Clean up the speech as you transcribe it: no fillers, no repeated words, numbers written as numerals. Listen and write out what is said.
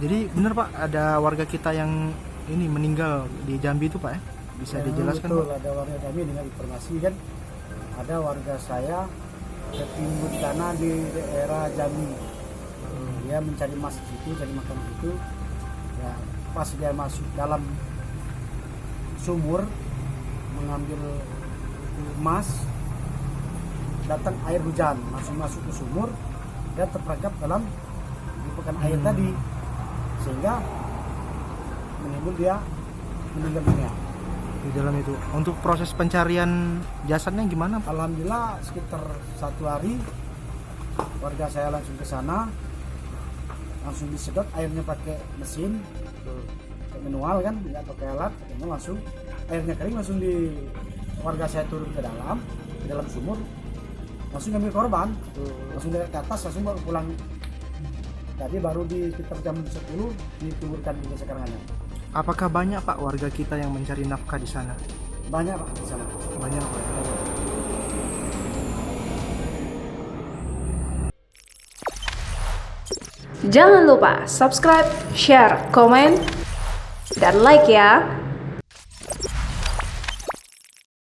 Jadi benar Pak, ada warga kita yang ini meninggal di Jambi itu Pak ya? Bisa dijelaskan betul, Pak? ada warga kami dengan informasi kan ada warga saya tertimbun tanah di daerah Jambi. Dia mencari emas di situ, cari makan di situ. Ya, pas dia masuk dalam sumur mengambil emas, datang air hujan, langsung masuk ke sumur dan terperangkap dalam lumpur air tadi, sehingga menimbul dia meninggal dunia Di dalam itu. Untuk proses pencarian jasadnya gimana Pak? Alhamdulillah sekitar 1 hari warga saya langsung ke sana, langsung disedot airnya pakai mesin manual kan, nggak pakai alat, langsung airnya kering, langsung di warga saya turun ke dalam sumur, langsung ngambil korban, langsung dari ke atas, langsung baru pulang. Tadi baru di sekitar jam 10 dikuburkan juga sekarang. Apakah banyak Pak warga kita yang mencari nafkah di sana? Banyak Pak di sana. Banyak Pak. Jangan lupa subscribe, share, komen, dan like ya.